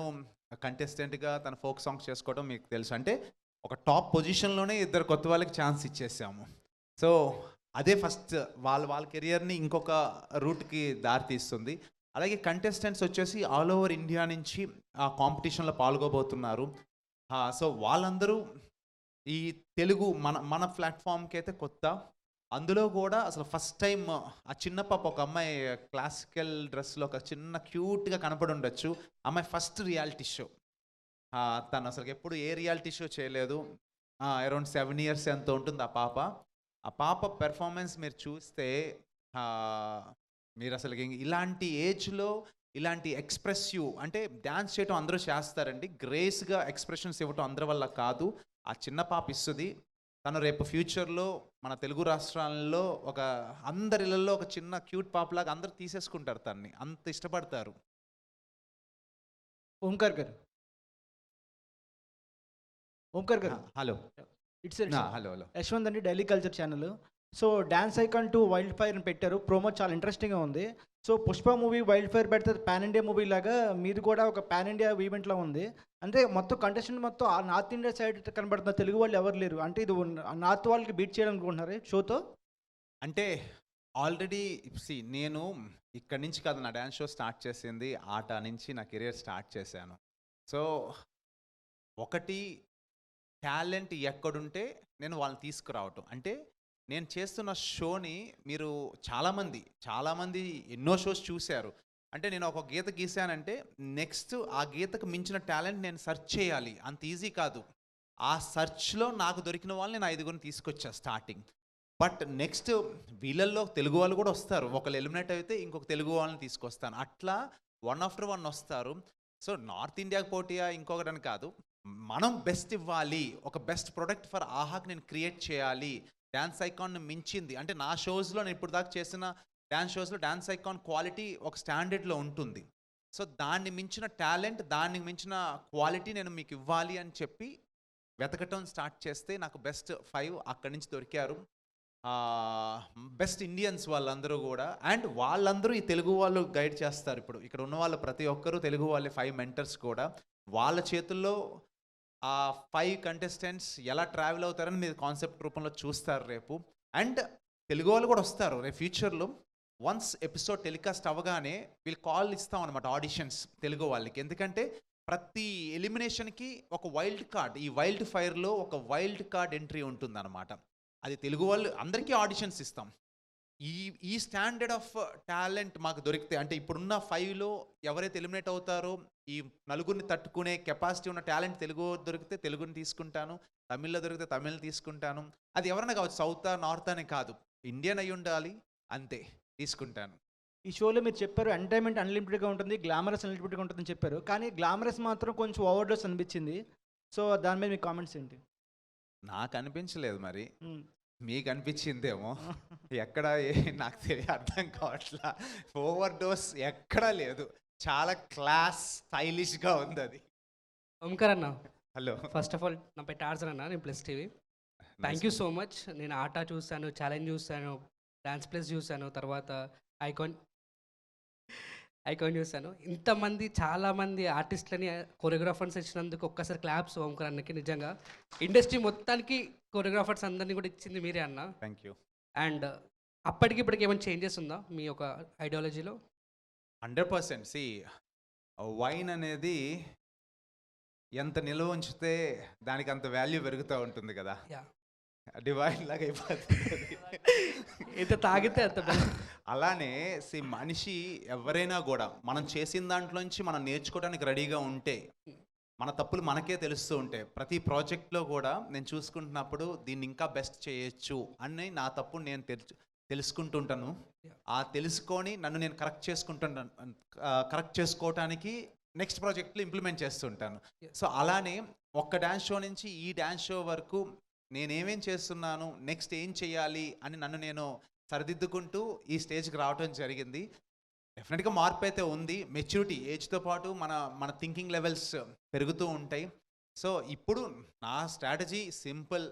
Speaker 4: కంటెస్టెంట్గా తన ఫోక్ సాంగ్స్ చేసుకోవడం మీకు తెలుసు. అంటే ఒక టాప్ పొజిషన్లోనే 2 కొత్త వాళ్ళకి ఛాన్స్ ఇచ్చేసాము. సో అదే ఫస్ట్ వాళ్ళ కెరియర్ని ఇంకొక రూట్కి దారితీస్తుంది. అలాగే కంటెస్టెంట్స్ వచ్చేసి ఆల్ ఓవర్ ఇండియా నుంచి ఆ కాంపిటీషన్లో పాల్గొబోతున్నారు. సో వాళ్ళందరూ ఈ తెలుగు మన ప్లాట్ఫామ్కి అయితే కొత్త. అందులో కూడా అసలు ఫస్ట్ టైం ఆ చిన్న పాప ఒక అమ్మాయి క్లాసికల్ డ్రెస్లో ఒక చిన్న క్యూట్గా కనపడి ఉండొచ్చు. అమ్మాయి ఫస్ట్ రియాలిటీ షో. తను అసలు ఎప్పుడు ఏ రియాలిటీ షో చేయలేదు. అరౌండ్ 7 years ఎంతో ఉంటుంది ఆ పాప పెర్ఫార్మెన్స్ మీరు చూస్తే మీరు అసలు ఇలాంటి ఏజ్లో ఇలాంటి ఎక్స్ప్రెసివ్ అంటే డ్యాన్స్ చేయటం అందరూ చేస్తారండి. గ్రేస్గా ఎక్స్ప్రెషన్స్ ఇవ్వటం అందరి వల్ల కాదు, ఆ చిన్న పాప ఇస్తుంది. తను రేపు ఫ్యూచర్లో మన తెలుగు రాష్ట్రాల్లో అందరిలో ఒక చిన్న క్యూట్ పాపలాగా అందరూ తీసేసుకుంటారు తన్ని, అంత ఇష్టపడతారు.
Speaker 14: ఓంకార్ గారు
Speaker 4: హలో
Speaker 14: ఇట్స్
Speaker 4: హలో
Speaker 14: యశ్వంత్ అండి, daily culture channel. So dance icon 2 wild fire అని పెట్టారు. ప్రోమో చాలా ఇంట్రెస్టింగ్గా ఉంది. So Pushpa movie wild fire పెడితే పాన్ ఇండియా మూవీ లాగా మీది కూడా ఒక పాన్ ఇండియా ఈవెంట్లా ఉంది. అంటే మొత్తం కంటెస్టెంట్ మొత్తం ఆ నార్త్ ఇండియా సైడ్ కనబడుతున్న తెలుగు వాళ్ళు ఎవరు లేరు. అంటే ఇది నార్త్ వాళ్ళకి బీట్ చేయడం అనుకుంటున్నారు షోతో.
Speaker 4: అంటే ఆల్రెడీ నేను ఇక్కడి నుంచి కాదు నా డ్యాన్స్ షో స్టార్ట్ చేసింది, ఆట నుంచి నా కెరియర్ స్టార్ట్ చేశాను. సో ఒకటి టాలెంట్ ఎక్కడుంటే నేను వాళ్ళని తీసుకురావటం. అంటే నేను చేస్తున్న షోని మీరు చాలామంది ఎన్నో షోస్ చూశారు. అంటే నేను ఒక గీత గీసానంటే నెక్స్ట్ ఆ గీతకు మించిన టాలెంట్ నేను సెర్చ్ చేయాలి, అంత ఈజీ కాదు. ఆ సెర్చ్లో నాకు దొరికిన వాళ్ళని నేను 5 తీసుకొచ్చా స్టార్టింగ్. బట్ నెక్స్ట్ వీళ్ళల్లో తెలుగు వాళ్ళు కూడా వస్తారు. ఒకళ్ళు ఎలిమినేట్ అయితే ఇంకొక తెలుగు వాళ్ళని తీసుకొస్తాను. అట్లా 1 after 1 వస్తారు. సో నార్త్ ఇండియాకి పోటీయా ఇంకొకటని కాదు, మనం బెస్ట్ ఇవ్వాలి. ఒక బెస్ట్ ప్రొడక్ట్ ఫర్ ఆహాకి నేను క్రియేట్ చేయాలి. డ్యాన్స్ ఐకాన్ మించింది అంటే నా షోస్లో నేను ఇప్పుడు దాకా చేసిన డ్యాన్స్ షోస్లో డ్యాన్స్ ఐకాన్ క్వాలిటీ ఒక స్టాండర్డ్లో ఉంటుంది. సో దాన్ని మించిన టాలెంట్, దాన్ని మించిన క్వాలిటీ నేను మీకు ఇవ్వాలి అని చెప్పి వెతకటం స్టార్ట్ చేస్తే నాకు బెస్ట్ 5 అక్కడి నుంచి దొరికారు. బెస్ట్ ఇండియన్స్ వాళ్ళందరూ కూడా. అండ్ వాళ్ళందరూ ఈ తెలుగు వాళ్ళు గైడ్ చేస్తారు. ఇప్పుడు ఇక్కడ ఉన్న వాళ్ళు ప్రతి ఒక్కరూ తెలుగు వాళ్ళే 5 మెంటర్స్ కూడా. వాళ్ళ చేతుల్లో ఆ 5 కంటెస్టెంట్స్ ఎలా ట్రావెల్ అవుతారని మీరు కాన్సెప్ట్ రూపంలో చూస్తారు రేపు. అండ్ తెలుగు వాళ్ళు కూడా వస్తారు రేపు ఫ్యూచర్లో. వన్స్ ఎపిసోడ్ టెలికాస్ట్ అవ్వగానే వీళ్ళు కాల్ ఇస్తాం అనమాట ఆడిషన్స్ తెలుగు వాళ్ళకి. ఎందుకంటే ప్రతి ఎలిమినేషన్కి ఒక వైల్డ్ కార్డ్, ఈ వైల్డ్ ఫైర్లో ఒక వైల్డ్ కార్డ్ ఎంట్రీ ఉంటుందన్నమాట. అది తెలుగు వాళ్ళు అందరికీ ఆడిషన్స్ ఇస్తాం. ఈ స్టాండర్డ్ ఆఫ్ టాలెంట్ మాకు దొరికితే, అంటే ఇప్పుడున్న 5లో ఎవరైతే ఎలిమినేట్ అవుతారో ఈ నలుగురిని తట్టుకునే కెపాసిటీ ఉన్న టాలెంట్ తెలుగు దొరికితే తెలుగుని తీసుకుంటాను, తమిళ్లో దొరికితే తమిళ్ తీసుకుంటాను. అది ఎవరైనా కావచ్చు, సౌతా నార్త్ అనే కాదు, ఇండియన్ అయి ఉండాలి అంతే, తీసుకుంటాను.
Speaker 14: ఈ షోలో మీరు చెప్పారు ఎంటర్టైన్మెంట్ అన్లిమిటెడ్గా ఉంటుంది, గ్లామరస్ అన్లిమిటెడ్గా ఉంటుందని చెప్పారు. కానీ గ్లామరస్ మాత్రం కొంచెం ఓవర్డోస్ అనిపించింది. సో దాని మీద మీ కామెంట్స్ ఏంటి?
Speaker 4: నాకు అనిపించలేదు, మరి మీకు అనిపించిందేమో. ఎక్కడ నాకు అర్థం కావట్లా. ఓవర్ డోస్ ఎక్కడా లేదు, చాలా క్లాస్ స్టైలిష్గా ఉంది అది.
Speaker 15: ఓంకార్ అన్న,
Speaker 4: హలో.
Speaker 15: ఫస్ట్ ఆఫ్ ఆల్ నా పేరు టార్జన్ అన్న, నేను plus TV. Thank you so much. నేను ఆట చూశాను, ఛాలెంజ్ చూశాను, డాన్స్ ప్లస్ చూశాను, తర్వాత ఐకాన్ చూశాను. ఇంతమంది చాలామంది ఆర్టిస్టులని కొరియోగ్రాఫర్స్ ఇచ్చినందుకు ఒక్కసారి క్లాప్స్ ఓంకార్ అన్నకి. నిజంగా ఇండస్ట్రీ మొత్తానికి కొరియోగ్రాఫర్స్ అందరినీ కూడా ఇచ్చింది మీరే అన్న.
Speaker 4: Thank you.
Speaker 15: అండ్ అప్పటికి ఇప్పటికి ఏమైనా చేంజెస్ ఉందా మీ ఒక ఐడియాలజీలో?
Speaker 4: 100%. సి వైన్ అనేది ఎంత నిల్వ ఉంచితే దానికి అంత వాల్యూ పెరుగుతూ ఉంటుంది కదా. డివైన్ లాగా అయిపోతుంది.
Speaker 15: ఎంత తాగితే అంత
Speaker 4: అలానే మనిషి ఎవరైనా కూడా మనం చేసిన దాంట్లోంచి మనం నేర్చుకోవడానికి రెడీగా ఉంటే, మన తప్పులు మనకే తెలుస్తూ ఉంటాయి. ప్రతి ప్రాజెక్ట్లో కూడా నేను చూసుకుంటున్నప్పుడు దీన్ని ఇంకా బెస్ట్ చేయొచ్చు అని నా తప్పు నేను తెలుసుకుంటుంటాను. ఆ తెలుసుకొని నన్ను నేను కరెక్ట్ చేసుకోవటానికి నెక్స్ట్ ప్రాజెక్ట్లో ఇంప్లిమెంట్ చేస్తుంటాను. సో అలానే ఒక్క డ్యాన్స్ షో నుంచి ఈ డ్యాన్స్ షో వరకు నేనేమేం చేస్తున్నాను, నెక్స్ట్ ఏం చేయాలి అని నన్ను నేను సరిదిద్దుకుంటూ ఈ స్టేజ్కి రావడం జరిగింది. డెఫినెట్గా మార్పు అయితే ఉంది. మెచ్యూరిటీ ఏజ్తో పాటు మన థింకింగ్ లెవెల్స్ పెరుగుతూ ఉంటాయి. సో ఇప్పుడు నా స్ట్రాటజీ సింపుల్.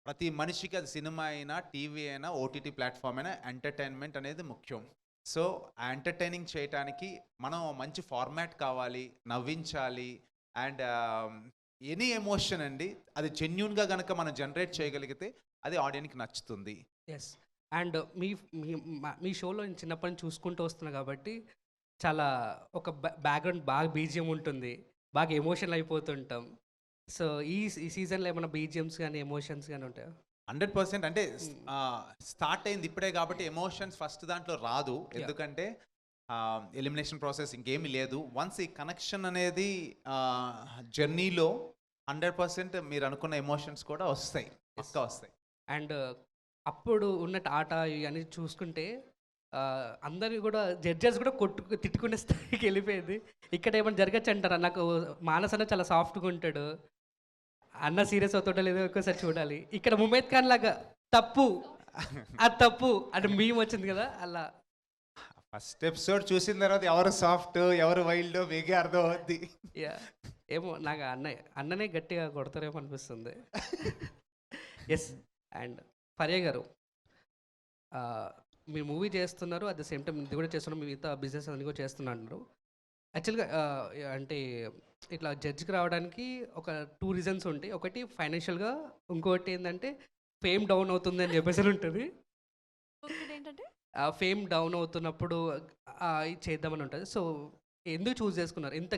Speaker 4: ప్రతి మనిషికి, అది సినిమా అయినా, టీవీ అయినా, ఓటీటీ ప్లాట్ఫామ్ అయినా, ఎంటర్టైన్మెంట్ అనేది ముఖ్యం. సో ఆ ఎంటర్టైనింగ్ చేయడానికి మనం మంచి ఫార్మాట్ కావాలి, నవ్వించాలి. అండ్ ఎనీ ఎమోషన్ అండి, అది జెన్యున్గా కనుక మనం జనరేట్ చేయగలిగితే అది ఆడియన్కి నచ్చుతుంది.
Speaker 15: ఎస్. అండ్ మీ షోలో నేను చిన్నప్పటి నుంచి చూసుకుంటూ వస్తున్నా కాబట్టి చాలా ఒక బ్యాక్గ్రౌండ్ బాగా బీజిఎం ఉంటుంది, బాగా ఎమోషనల్ అయిపోతుంటాం. సో ఈ సీజన్లో ఏమైనా బీజిఎమ్స్ కానీ ఎమోషన్స్ కానీ ఉంటాయా?
Speaker 4: 100%. అంటే స్టార్ట్ అయింది ఇప్పుడే కాబట్టి ఎమోషన్స్ ఫస్ట్ దాంట్లో రాదు. ఎందుకంటే ఎలిమినేషన్ ప్రాసెస్ ఇంకేమీ లేదు. వన్స్ ఈ కనెక్షన్ అనేది జర్నీలో 100% మీరు అనుకున్న ఎమోషన్స్ కూడా వస్తాయి, పక్కా వస్తాయి.
Speaker 15: అండ్ అప్పుడు ఉన్నట్టు ఆట ఇవన్నీ చూసుకుంటే అందరు కూడా జడ్జెస్ కూడా తిట్టుకునే స్థాయికి వెళ్ళిపోయింది. ఇక్కడ ఏమైనా జరగచ్చు అంటారా? నాకు మానస్ అన్న చాలా సాఫ్ట్గా ఉంటాడు, అన్న సీరియస్ అవుతుంటా లేదో ఒక్కసారి చూడాలి. ఇక్కడ ముమేద్ ఖాన్ లాగా తప్పు అది తప్పు అంటే మేము వచ్చింది కదా, అలా
Speaker 4: ఫస్ట్ ఎపిసోడ్ చూసిన తర్వాత ఎవరు సాఫ్ట్ ఎవరు వైల్డ్ మీకే అర్థం అవుద్ది.
Speaker 15: ఏమో నాకు అన్ననే గట్టిగా కొడతారేమో అనిపిస్తుంది. ఎస్. అండ్ ఫరియా గారు, మీరు మూవీ చేస్తున్నారు, అట్ ద సేమ్ టైం ఇది కూడా చేస్తున్నారు, మిగతా బిజినెస్ అన్ని కూడా చేస్తున్నారు. యాక్చువల్గా అంటే ఇట్లా జడ్జికి రావడానికి ఒక 2 రీజన్స్ ఉంటాయి. ఒకటి ఫైనాన్షియల్గా, ఇంకోటి ఏంటంటే ఫేమ్ డౌన్ అవుతుంది అని చెప్పేసి ఉంటుంది.
Speaker 2: ఏంటంటే
Speaker 15: ఫేమ్ డౌన్ అవుతున్నప్పుడు ఇది చేద్దామని ఉంటుంది. సో ఎందుకు చూస్ చేసుకున్నారు? ఇంత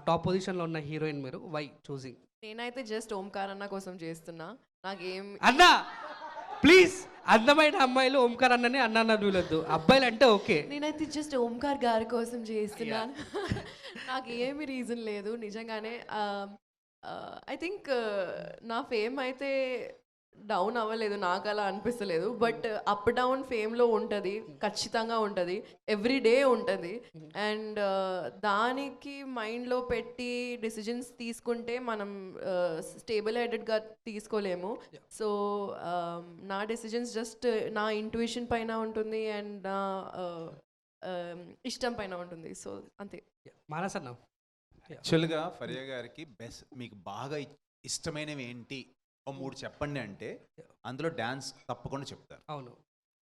Speaker 15: టాప్ పొజిషన్లో ఉన్న హీరోయిన్ మీరు, వై చూసింగ్?
Speaker 2: నేనైతే జస్ట్ ఓంకార్ అన్న కోసం చేస్తున్నా. నాకేం
Speaker 15: అన్నా ప్లీజ్, అందమైన అమ్మాయిలు ఓంకార్ అన్నని అన్న వీలొద్దు, అబ్బాయిలు అంటే ఓకే.
Speaker 2: నేనైతే జస్ట్ ఓంకార్ గారి కోసం చేస్తున్నాను. నాకు ఏమి రీజన్ లేదు నిజంగానే. ఐ థింక్ నా ఫేమ్ అయితే డౌన్ అవ్వలేదు, నాకు అలా అనిపిస్తలేదు. బట్ అప్ డౌన్ ఫేమ్లో ఉంటుంది, ఖచ్చితంగా ఉంటుంది, ఎవ్రీ డే ఉంటుంది. అండ్ దానికి మైండ్లో పెట్టి డిసిజన్స్ తీసుకుంటే మనం స్టేబుల్ హెడెడ్గా తీసుకోలేము. సో నా డిసిజన్స్ జస్ట్ నా ఇంట్యూషన్ పైన ఉంటుంది అండ్ నా ఇష్టం పైన ఉంటుంది. సో అంతే.
Speaker 15: మానస్ అన్న,
Speaker 4: యాక్చువల్గా ఫరియా గారికి మీకు బాగా ఇష్టమైనవి ఏంటి ఓ 3 చెప్పండి అంటే అందులో డ్యాన్స్ తప్పకుండా చెప్తారు.
Speaker 15: అవును.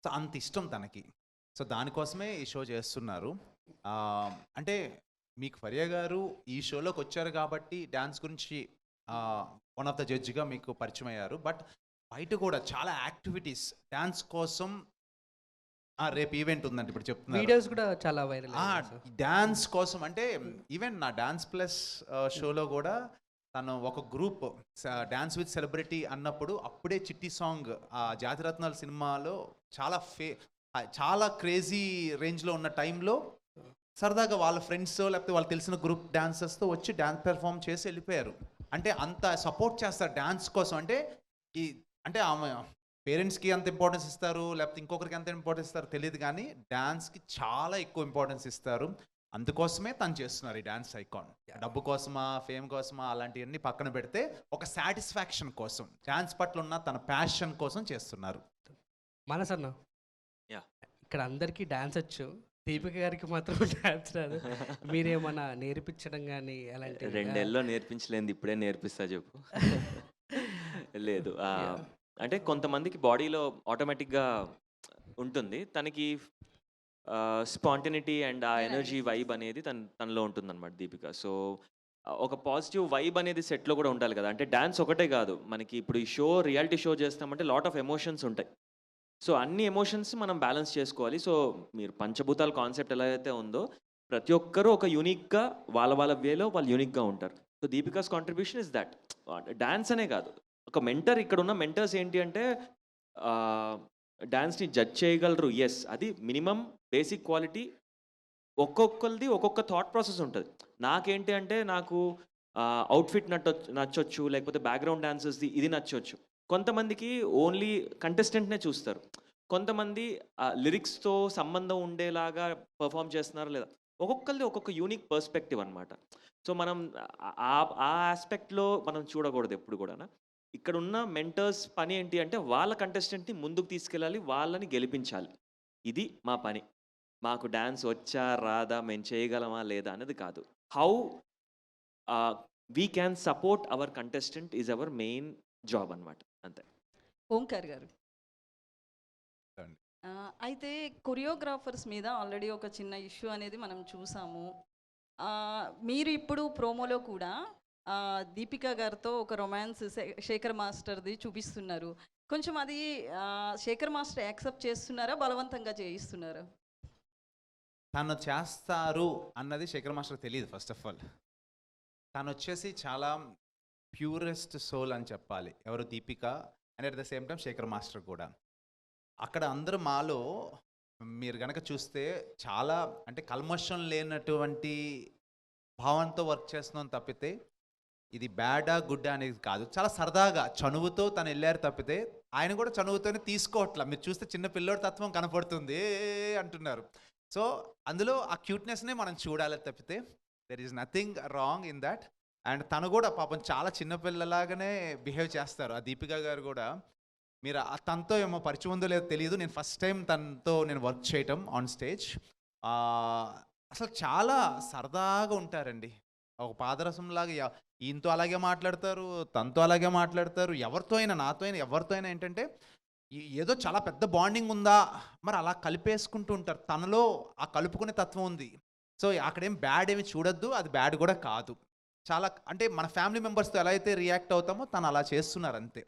Speaker 4: సో అంత ఇష్టం తనకి. సో దానికోసమే ఈ షో చేస్తున్నారు. అంటే మీకు ఫరియా గారు ఈ షోలోకి వచ్చారు కాబట్టి డ్యాన్స్ గురించి వన్ ఆఫ్ ద జడ్జిగా మీకు పరిచయం అయ్యారు. బట్ బయట కూడా చాలా యాక్టివిటీస్ డ్యాన్స్ కోసం. రేపు ఈవెంట్ ఉందండి ఇప్పుడు చెప్తున్నారు.
Speaker 15: వీడియోస్ కూడా చాలా వైరల్
Speaker 4: డ్యాన్స్ కోసం. అంటే ఈవెన్ నా డాన్స్ ప్లస్ షోలో కూడా తను ఒక గ్రూప్ డ్యాన్స్ విత్ సెలబ్రిటీ అన్నప్పుడు అప్పుడే చిట్టి సాంగ్ జాతిరత్నాల సినిమాలో చాలా క్రేజీ రేంజ్లో ఉన్న టైంలో సరదాగా వాళ్ళ ఫ్రెండ్స్ లేకపోతే వాళ్ళు తెలిసిన గ్రూప్ డాన్సర్స్తో వచ్చి డ్యాన్స్ పెర్ఫామ్ చేసి వెళ్ళిపోయారు. అంటే అంత సపోర్ట్ చేస్తారు డ్యాన్స్ కోసం. అంటే ఆమె పేరెంట్స్కి ఎంత ఇంపార్టెన్స్ ఇస్తారు లేకపోతే ఇంకొకరికి ఎంత ఇంపార్టెన్స్ ఇస్తారు తెలియదు, కానీ డ్యాన్స్కి చాలా ఎక్కువ ఇంపార్టెన్స్ ఇస్తారు. అందుకోసమే తను చేస్తున్నారు ఈ డ్యాన్స్ ఐకాన్. డబ్బు కోసమా, ఫేమ్ కోసమా అలాంటివన్నీ పక్కన పెడితే ఒక సాటిస్ఫాక్షన్ కోసం, డ్యాన్స్ పట్ల ఉన్న తన ప్యాషన్ కోసం చేస్తున్నారు.
Speaker 15: మనసన్న ఇక్కడ అందరికీ డాన్స్ వచ్చు, దీపిక గారికి మాత్రం డాన్స్ రాదు. మీరేమన్నా నేర్పించడం కానీ అలాంటి?
Speaker 3: 2 నెలల్లో నేర్పించలేదు, ఇప్పుడే నేర్పిస్తా చెప్పు. లేదు, అంటే కొంతమందికి బాడీలో ఆటోమేటిక్గా ఉంటుంది, తనకి స్పాంటినిటీ అండ్ ఆ ఎనర్జీ వైబ్ అనేది తనలో ఉంటుందన్నమాట దీపిక. సో ఒక పాజిటివ్ వైబ్ అనేది సెట్లో కూడా ఉండాలి కదా. అంటే డ్యాన్స్ ఒకటే కాదు మనకి, ఇప్పుడు ఈ రియాలిటీ షో చేస్తామంటే లాట్ ఆఫ్ ఎమోషన్స్ ఉంటాయి. సో అన్ని ఎమోషన్స్ మనం బ్యాలెన్స్ చేసుకోవాలి. సో మీరు పంచభూతాల కాన్సెప్ట్ ఎలా అయితే ఉందో ప్రతి ఒక్కరూ ఒక యూనిక్గా వాళ్ళ వేలో వాళ్ళు యూనిక్గా ఉంటారు. So Deepika's contribution is that. Dance అనే కాదు, ఒక మెంటర్, ఇక్కడ ఉన్న మెంటర్స్ ఏంటి అంటే డ్యాన్స్ని జడ్జ్ చేయగలరు. ఎస్, అది మినిమం బేసిక్ క్వాలిటీ. ఒక్కొక్కరిది ఒక్కొక్క థాట్ ప్రాసెస్ ఉంటుంది. నాకేంటి అంటే నాకు అవుట్ఫిట్ నచ్చొచ్చు, లేకపోతే బ్యాక్గ్రౌండ్ డాన్సర్స్ది ఇది నచ్చొచ్చు. కొంతమందికి ఓన్లీ కంటెస్టెంట్నే చూస్తారు, కొంతమంది లిరిక్స్తో సంబంధం ఉండేలాగా పర్ఫామ్ చేస్తున్నారా లేదా. ఒక్కొక్కరిది ఒక్కొక్క యూనిక్ పర్స్పెక్టివ్ అనమాట. సో మనం ఆ ఆస్పెక్ట్లో మనం చూడకూడదు ఎప్పుడు కూడా. ఇక్కడ ఉన్న మెంటర్స్ పని ఏంటి అంటే వాళ్ళ కంటెస్టెంట్ని ముందుకు తీసుకెళ్ళాలి, వాళ్ళని గెలిపించాలి. ఇది మా పని. మాకు డ్యాన్స్ వచ్చా రాదా, మేము చేయగలమా లేదా అనేది కాదు. How we can support our contestant is our main job అనమాట, అంతే.
Speaker 11: ఓంకార్ గారు, అయితే కొరియోగ్రాఫర్స్ మీద ఆల్రెడీ ఒక చిన్న ఇష్యూ అనేది మనం చూసాము. మీరు ఇప్పుడు ప్రోమోలో కూడా దీపిక గారితో ఒక రొమాన్స్ శేఖర్ మాస్టర్ది చూపిస్తున్నారు. కొంచెం అది శేఖర్ మాస్టర్ యాక్సెప్ట్ చేస్తున్నారా, బలవంతంగా చేయిస్తున్నారా?
Speaker 4: తను చేస్తారు అన్నది శేఖర్ మాస్టర్ తెలియదు. ఫస్ట్ ఆఫ్ ఆల్ తను వచ్చేసి చాలా ప్యూరెస్ట్ సోల్ అని చెప్పాలి. ఎవరు? Deepika. And at the same time Shekhar master కూడా. అక్కడ అందరూ మాలో మీరు కనుక చూస్తే చాలా అంటే కల్మషం లేనటువంటి భావంతో వర్క్ చేస్తున్నాం తప్పితే ఇది బ్యాడా గుడ్డా అనేది కాదు. చాలా సరదాగా చనువుతో తను వెళ్ళారు తప్పితే ఆయన కూడా చనువుతోనే తీసుకోవట్లా. మీరు చూస్తే చిన్న పిల్లోడి తత్వం కనపడుతుంది అంటున్నారు. సో అందులో ఆ క్యూట్నెస్నే మనం చూడాలి తప్పితే there is nothing wrong in that. And తను కూడా పాపం చాలా చిన్నపిల్లలాగానే బిహేవ్ చేస్తారు. ఆ దీపిక గారు కూడా. మీరు తనతో ఏమో పరిచయం ఉందో లేదో తెలియదు, నేను ఫస్ట్ టైం తనతో నేను వర్క్ చేయటం ఆన్ స్టేజ్. అసలు చాలా సరదాగా ఉంటారండి. ఒక పాదరసంలాగా ఈయనతో అలాగే మాట్లాడతారు, తనతో అలాగే మాట్లాడతారు. ఎవరితో అయినా, నాతో అయినా, ఎవరితో అయినా ఏంటంటే ఏదో చాలా పెద్ద బాండింగ్ ఉందా, మరి అలా కలిపేసుకుంటూ ఉంటారు. తనలో ఆ కలుపుకునే తత్వం ఉంది. సో అక్కడేం బ్యాడ్ ఏమి చూడొద్దు, అది బ్యాడ్ కూడా కాదు. చాలా అంటే మన ఫ్యామిలీ మెంబర్స్తో ఎలా అయితే రియాక్ట్ అవుతామో తను అలా చేస్తున్నారు అంతే.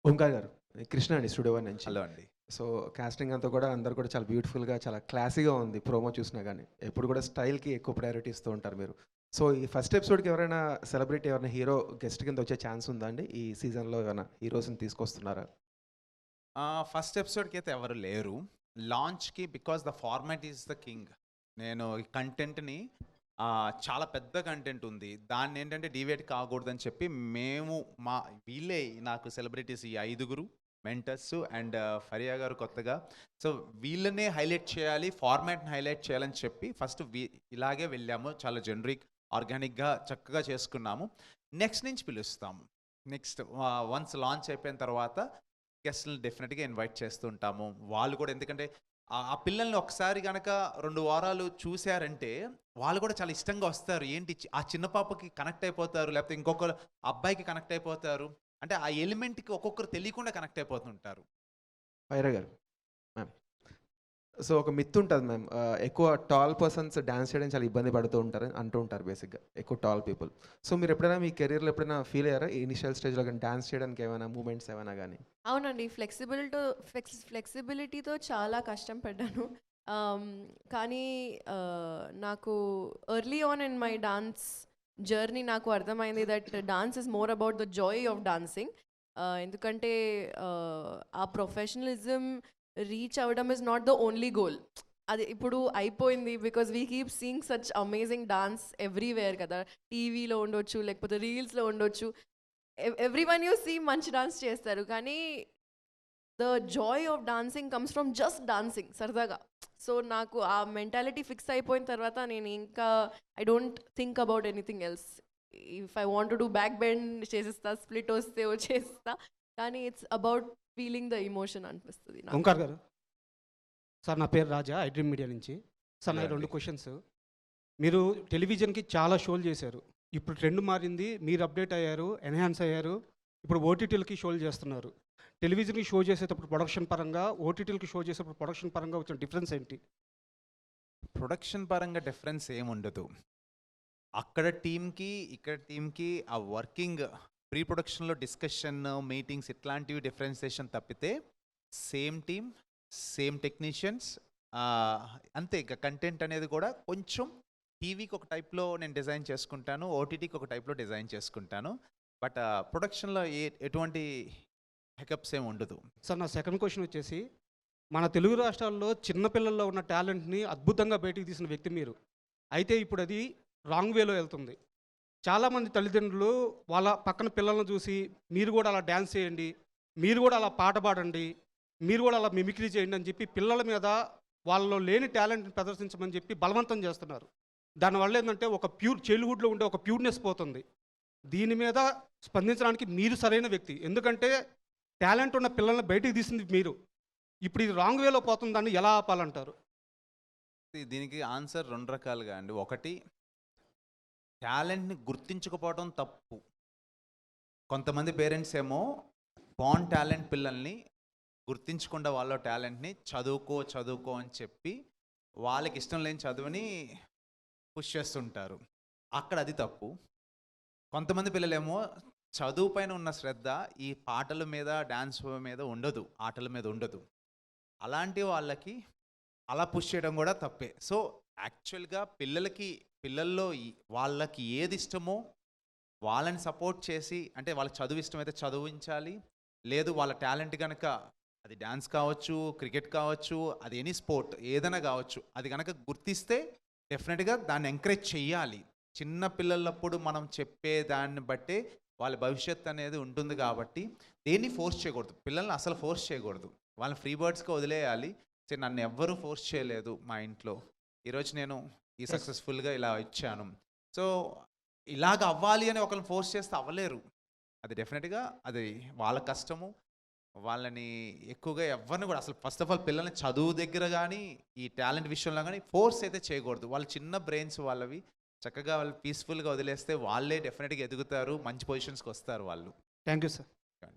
Speaker 16: ఓంకార్ గారు, కృష్ణ అండి, స్టూడియో 1 నుంచి.
Speaker 4: హలో అండి.
Speaker 16: సో కాస్టింగ్ అంతా కూడా అందరు కూడా చాలా బ్యూటిఫుల్గా, చాలా క్లాసీగా ఉంది. ప్రోమో చూసినా కానీ ఎప్పుడు కూడా స్టైల్కి ఎక్కువ ప్రయారిటీ ఇస్తూ ఉంటారు మీరు. సో ఈ ఫస్ట్ ఎపిసోడ్కి ఎవరైనా సెలబ్రిటీ, ఎవరైనా హీరో గెస్ట్ కింద వచ్చే ఛాన్స్ ఉందా అండి? ఈ సీజన్లో ఏమైనా హీరోస్ని తీసుకొస్తున్నారా?
Speaker 4: ఫస్ట్ ఎపిసోడ్కి అయితే ఎవరు లేరు. లాంచ్కి because the format is the king. నేను ఈ కంటెంట్ని చాలా పెద్ద కంటెంట్ ఉంది, దాన్ని ఏంటంటే డివేట్ కాకూడదని చెప్పి మేము వీళ్ళే నాకు సెలబ్రిటీస్ ఈ 5 మెంటర్స్ అండ్ ఫరియా గారు కొత్తగా. సో వీళ్ళనే హైలైట్ చేయాలి, ఫార్మాట్ని హైలైట్ చేయాలని చెప్పి ఫస్ట్ ఇలాగే వెళ్ళాము. చాలా జనరిక్, ఆర్గానిక్గా చక్కగా చేసుకున్నాము. నెక్స్ట్ నుంచి పిలుస్తాము. నెక్స్ట్ వన్స్ లాంచ్ అయిపోయిన తర్వాత గెస్ట్ని డెఫినెట్గా ఇన్వైట్ చేస్తుంటాము. వాళ్ళు కూడా ఎందుకంటే ఆ పిల్లల్ని ఒకసారి కనుక 2 వారాలు చూశారంటే వాళ్ళు కూడా చాలా ఇష్టంగా వస్తారు. ఏంటి ఆ చిన్న పాపకి కనెక్ట్ అయిపోతారు, లేకపోతే ఇంకొక అబ్బాయికి కనెక్ట్ అయిపోతారు. అంటే ఆ ఎలిమెంట్కి ఒక్కొక్కరు తెలియకుండా కనెక్ట్ అయిపోతుంటారు.
Speaker 16: ఫైరా గారు, మ్యామ్, సో ఒక మిత్ ఉంటుంది మ్యామ్, ఎక్కువ టాల్ పర్సన్స్ డ్యాన్స్ చేయడం చాలా ఇబ్బంది పడుతూ ఉంటారు అంటూ ఉంటారు బేసిక్గా, ఎక్కువ టాల్ పీపుల్. సో మీరు ఎప్పుడైనా మీ కెరీర్లో ఎప్పుడైనా ఫీల్ అయ్యారా ఇనిషియల్ స్టేజ్లో కానీ డ్యాన్స్ చేయడానికి ఏమైనా మూమెంట్స్ ఏమైనా కానీ?
Speaker 2: అవునండి, ఫ్లెక్సిబిలిటీతో చాలా కష్టం పడ్డాను. కానీ నాకు early on in my dance journey నాకు అర్థమైంది that dance is more about the Joy of dancing. ఎందుకంటే ఆ ప్రొఫెషనలిజం రీచ్ అవ్వడం is not the only goal. అది ఇప్పుడు అయిపోయింది, because we keep seeing such amazing dance everywhere కదా. టీవీలో ఉండొచ్చు, లేకపోతే రీల్స్లో ఉండొచ్చు, ఎవ్రీ వన్ యూ సీ మంచి డాన్స్ చేస్తారు. కానీ the Joy of dancing comes from just dancing, సరదాగా. సో నాకు ఆ మెంటాలిటీ ఫిక్స్ అయిపోయిన తర్వాత నేను ఇంకా I don't think about anything else. If I want to do back bend చేసేస్తా, స్ప్లిట్ వస్తే చేస్తా, కానీ it's about feeling the emotion అనిపిస్తుంది నాకు.
Speaker 17: ఓంకార్ గారు సార్, నా పేరు రాజా, ఐ డ్రీమ్ మీడియా నుంచి. సార్, నా 2 క్వశ్చన్స్. మీరు టెలివిజన్కి చాలా షోలు చేశారు, ఇప్పుడు ట్రెండ్ మారింది, మీరు అప్డేట్ అయ్యారు, ఎన్హాన్స్ అయ్యారు, ఇప్పుడు ఓటీటీలకి షోలు చేస్తున్నారు. టెలివిజన్కి షో చేసేటప్పుడు ప్రొడక్షన్ పరంగా, ఓటీటీలకి షో చేసేటప్పుడు ప్రొడక్షన్ పరంగా వచ్చిన డిఫరెన్స్ ఏంటి?
Speaker 4: ప్రొడక్షన్ పరంగా డిఫరెన్స్ ఏముండదు. అక్కడ టీంకి ఇక్కడ టీంకి ఆ వర్కింగ్ ప్రీ ప్రొడక్షన్లో డిస్కషన్ మీటింగ్స్ ఇట్లాంటివి డిఫరెన్సియేషన్ తప్పితే సేమ్ టీమ్, సేమ్ టెక్నీషియన్స్, అంతే. ఇక కంటెంట్ అనేది కూడా కొంచెం టీవీకి ఒక టైప్లో నేను డిజైన్ చేసుకుంటాను, ఓటీటీకి ఒక టైప్లో డిజైన్ చేసుకుంటాను. బట్ ప్రొడక్షన్లో ఎటువంటి హెకప్స్ ఏమి ఉండదు.
Speaker 17: సార్, నా సెకండ్ క్వశ్చన్ వచ్చేసి, మన తెలుగు రాష్ట్రాల్లో చిన్నపిల్లల్లో ఉన్న టాలెంట్ని అద్భుతంగా బయటికి తీసిన వ్యక్తి మీరు. అయితే ఇప్పుడు అది రాంగ్ వేలో వెళ్తుంది. చాలామంది తల్లిదండ్రులు వాళ్ళ పక్కన పిల్లలను చూసి మీరు కూడా అలా డ్యాన్స్ చేయండి, మీరు కూడా అలా పాట పాడండి, మీరు కూడా అలా మిమిక్రీ చేయండి అని చెప్పి పిల్లల మీద వాళ్ళలో లేని టాలెంట్ని ప్రదర్శించమని చెప్పి బలవంతం చేస్తున్నారు. దానివల్ల ఏంటంటే ఒక చైల్డ్హుడ్లో ఉండే ఒక ప్యూర్నెస్ పోతుంది. దీని మీద స్పందించడానికి మీరు సరైన వ్యక్తి, ఎందుకంటే టాలెంట్ ఉన్న పిల్లల్ని బయటికి తీసింది మీరు. ఇప్పుడు ఇది రాంగ్ వేలో పోతుందని ఎలా ఆపాలంటారు?
Speaker 4: దీనికి ఆన్సర్ 2 రకాలుగా అండి. ఒకటి, టాలెంట్ని గుర్తించకపోవడం తప్పు. కొంతమంది పేరెంట్స్ ఏమో బాన్ టాలెంట్ పిల్లల్ని గుర్తించకుండా వాళ్ళ టాలెంట్ని చదువుకో అని చెప్పి వాళ్ళకి ఇష్టం లేని చదువుని పుష్ చేస్తుంటారు. అక్కడ అది తప్పు. కొంతమంది పిల్లలేమో చదువు పైన ఉన్న శ్రద్ధ ఈ పాటల మీద, డ్యాన్స్ మీద ఉండదు, ఆటల మీద ఉండదు. అలాంటి వాళ్ళకి అలా పుష్ చేయడం కూడా తప్పే. సో యాక్చువల్గా పిల్లల్లో వాళ్ళకి ఏది ఇష్టమో వాళ్ళని సపోర్ట్ చేసి, అంటే వాళ్ళ చదువు ఇష్టమైతే చదివించాలి, లేదు వాళ్ళ టాలెంట్ కనుక అది డ్యాన్స్ కావచ్చు, క్రికెట్ కావచ్చు, అది ఎనీ స్పోర్ట్ ఏదైనా కావచ్చు, అది కనుక గుర్తిస్తే డెఫినెట్గా దాన్ని ఎంకరేజ్ చెయ్యాలి. చిన్న పిల్లలప్పుడు మనం చెప్పే దాన్ని బట్టే వాళ్ళ భవిష్యత్తు అనేది ఉంటుంది. కాబట్టి దేన్ని ఫోర్స్ చేయకూడదు, పిల్లల్ని అసలు ఫోర్స్ చేయకూడదు, వాళ్ళని ఫ్రీ బర్డ్స్గా వదిలేయాలి. సరే, నన్ను ఎవ్వరూ ఫోర్స్ చేయలేదు మా ఇంట్లో, ఈరోజు నేను ఈ సక్సెస్ఫుల్గా ఇలా ఇచ్చాను, సో ఇలాగ అవ్వాలి అని ఒకరిని ఫోర్స్ చేస్తే అవ్వలేరు. అది డెఫినెట్గా అది వాళ్ళ కష్టము. వాళ్ళని ఎక్కువగా ఎవరిని కూడా అసలు ఫస్ట్ ఆఫ్ ఆల్ పిల్లల్ని చదువు దగ్గర కానీ ఈ టాలెంట్ విషయంలో కానీ ఫోర్స్ అయితే చేయకూడదు. వాళ్ళు చిన్న బ్రెయిన్స్ వాళ్ళవి, చక్కగా వాళ్ళు పీస్ఫుల్గా వదిలేస్తే వాళ్ళే డెఫినెట్గా ఎదుగుతారు, మంచి పొజిషన్స్కి వస్తారు వాళ్ళు.
Speaker 17: Thank you sir.